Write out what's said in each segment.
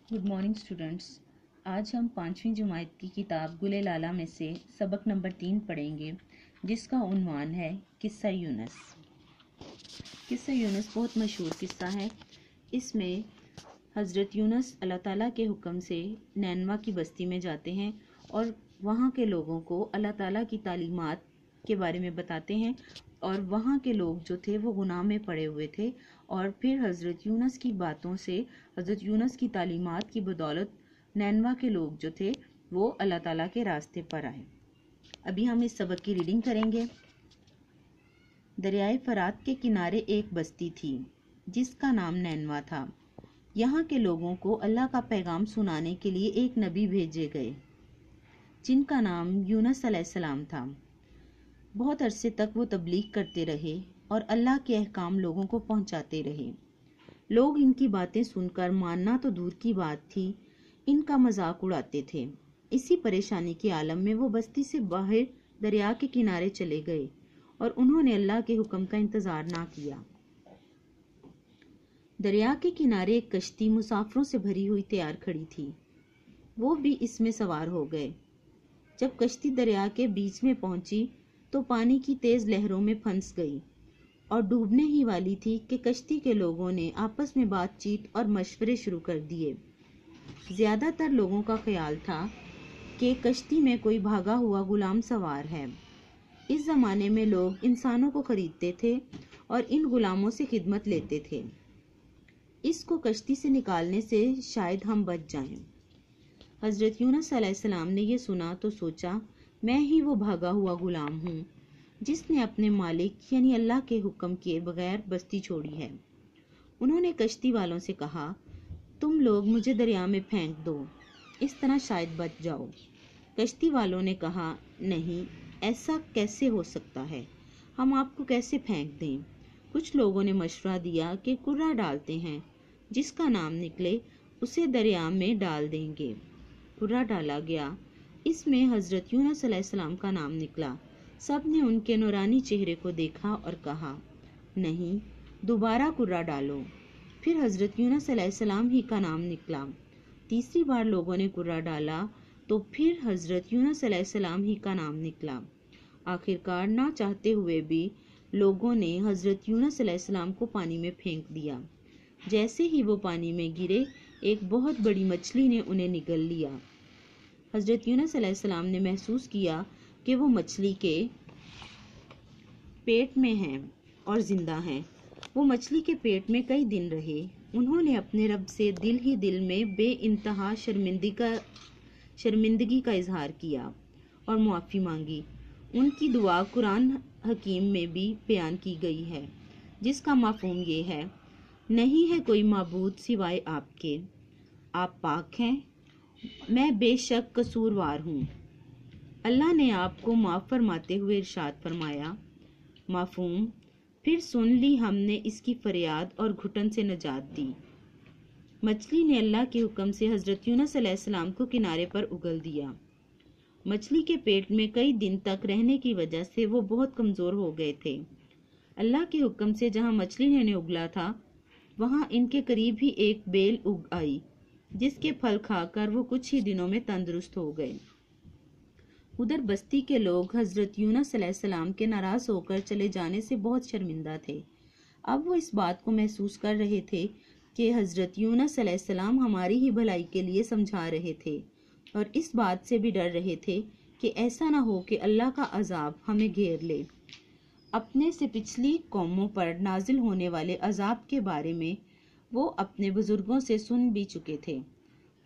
Good morning students. आज हम 5वीं जमात की किताब गुले लाला में से सबक नंबर 3 पढ़ेंगे, जिसका उन्वान है किस्सा यूनुस। किस्सा यूनुस बहुत मशहूर किस्सा है। इसमें हज़रत यूनुस अल्लाह ताला के हुक्म से नैनवा की बस्ती में जाते हैं और वहाँ के लोगों को अल्लाह ताला की तालीमात के बारे में बताते हैं। और वहाँ के लोग जो थे वो गुनाह में पड़े हुए थे, और फिर हज़रत यूनुस की बातों से, हज़रत यूनुस की तालीमात की बदौलत नैनवा के लोग जो थे वो अल्लाह ताला के रास्ते पर आए। अभी हम इस सबक की रीडिंग करेंगे। दरियाए फरात के किनारे एक बस्ती थी जिसका नाम नैनवा था। यहाँ के लोगों को अल्लाह का पैगाम सुनाने के लिए एक नबी भेजे गए जिनका नाम यूनुस अलैहिस्सलाम था। बहुत अरसे तक वो तबलीग करते रहे और अल्लाह के अहकाम लोगों को पहुंचाते रहे। लोग इनकी बातें सुनकर मानना तो दूर की बात थी, इनका मजाक उड़ाते थे। इसी परेशानी के आलम में वो बस्ती से बाहर दरिया के किनारे चले गए और उन्होंने अल्लाह के हुक्म का इंतजार ना किया। दरिया के किनारे एक कश्ती मुसाफिरों से भरी हुई तैयार खड़ी थी। वो भी इसमें सवार हो गए। जब कश्ती दरिया के बीच में पहुंची तो पानी की तेज लहरों में फंस गई और डूबने ही वाली थी कि कश्ती के लोगों ने आपस में बातचीत और मशवरे शुरू कर दिए। ज्यादातर लोगों का ख्याल था कि कश्ती में कोई भागा हुआ गुलाम सवार है। इस जमाने में लोग इंसानों को खरीदते थे और इन गुलामों से खिदमत लेते थे। इसको कश्ती से निकालने से शायद हम बच जाएं। हजरत यूनुस अलैहिस्सलाम ने यह सुना तो सोचा, मैं ही वो भागा हुआ गुलाम हूँ जिसने अपने मालिक यानी अल्लाह के हुक्म के बगैर बस्ती छोड़ी है। उन्होंने कश्ती वालों से कहा, तुम लोग मुझे दरिया में फेंक दो, इस तरह शायद बच जाओ। कश्ती वालों ने कहा, नहीं, ऐसा कैसे हो सकता है, हम आपको कैसे फेंक दें। कुछ लोगों ने मशवरा दिया कि कुर्रा डालते हैं, जिसका नाम निकले उसे दरिया में डाल देंगे। कुर्रा डाला गया, इसमें हजरत यूनुस अलैहिस्सलाम का नाम निकला। सब ने उनके नूरानी चेहरे को देखा और कहा, नहीं, दोबारा कुर्रा डालो। फिर हजरत यूनुस अलैहिस्सलाम ही का नाम निकला। तीसरी बार लोगों ने कुर्रा डाला तो फिर हजरत यूनुस अलैहिस्सलाम ही का नाम निकला। आखिरकार ना चाहते हुए भी लोगों ने हजरत यूनुस अलैहिस्सलाम को पानी में फेंक दिया। जैसे ही वो पानी में गिरे, एक बहुत बड़ी मछली ने उन्हें निगल लिया। हजरत यूनुस अलैहिस्सलाम ने महसूस किया कि वो मछली के पेट में हैं और जिंदा हैं। वो मछली के पेट में कई दिन रहे। उन्होंने अपने रब से दिल ही दिल में बेइंतहा शर्मिंदगी का इजहार किया और मुआफ़ी मांगी। उनकी दुआ कुरान हकीम में भी बयान की गई है, जिसका मफ़हूम ये है, नहीं है कोई माबूद सिवाय आपके, आप पाक हैं, मैं बेशक कसूरवार हूँ। अल्लाह ने आपको माफ़ फरमाते हुए इरशाद फरमाया, माफ़ूम, फिर सुन ली हमने इसकी फरियाद और घुटन से नजात दी। मछली ने अल्लाह के हुक्म से हजरत यूनुस अलैहिस्सलाम को किनारे पर उगल दिया। मछली के पेट में कई दिन तक रहने की वजह से वो बहुत कमज़ोर हो गए थे। अल्लाह के हुक्म से जहाँ मछली ने उगला था, वहाँ इनके करीब ही एक बेल उग आई, जिसके फल खाकर वो कुछ ही दिनों में तंदुरुस्त हो गए। उधर बस्ती के लोग हजरत यूनुस अलैहिस्सलाम के नाराज होकर चले जाने से बहुत शर्मिंदा थे। अब वो इस बात को महसूस कर रहे थे कि हजरत यूनुस अलैहिस्सलाम हमारी ही भलाई के लिए समझा रहे थे, और इस बात से भी डर रहे थे कि ऐसा ना हो कि अल्लाह का अजाब हमें घेर ले। अपने से पिछली कौमों पर नाजिल होने वाले अजाब के बारे में वो अपने बुजुर्गों से सुन भी चुके थे।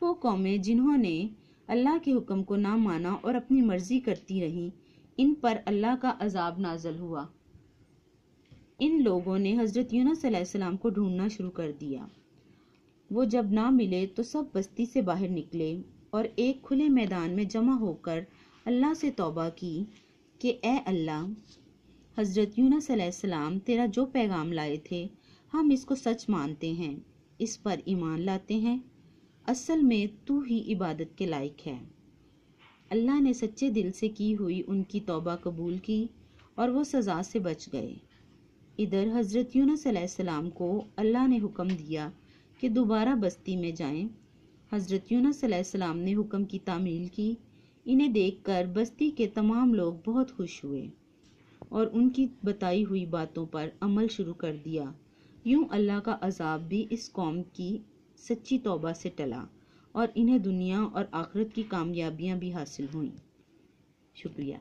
वो कौमें जिन्होंने अल्लाह के हुक्म को ना माना और अपनी मर्जी करती रहीं, इन पर अल्लाह का अजाब नाज़िल हुआ। इन लोगों ने हजरत यूनुस अलैहिस्सलाम को ढूंढना शुरू कर दिया। वो जब ना मिले तो सब बस्ती से बाहर निकले और एक खुले मैदान में जमा होकर अल्लाह से तौबा की कि ए अल्लाह, हजरत यूनुस अलैहिस्सलाम तेरा जो पैगाम लाए थे, हम इसको सच मानते हैं, इस पर ईमान लाते हैं। असल में तू ही इबादत के लायक है। अल्लाह ने सच्चे दिल से की हुई उनकी तौबा कबूल की और वो सज़ा से बच गए। इधर हजरत यूनुस अलैहिस्सलाम को अल्लाह ने हुक्म दिया कि दोबारा बस्ती में जाएं حضرت یونس صلی اللہ علیہ وسلم نے حکم کی تعمیل کی۔ انہیں دیکھ کر بستی کے تمام لوگ بہت خوش ہوئے اور ان کی بتائی ہوئی باتوں پر عمل شروع کر دیا۔ یوں اللہ کا عذاب بھی اس قوم کی سچی توبہ سے ٹلا اور انہیں دنیا اور آخرت کی کامیابیاں بھی حاصل ہوئیں۔ شکریہ۔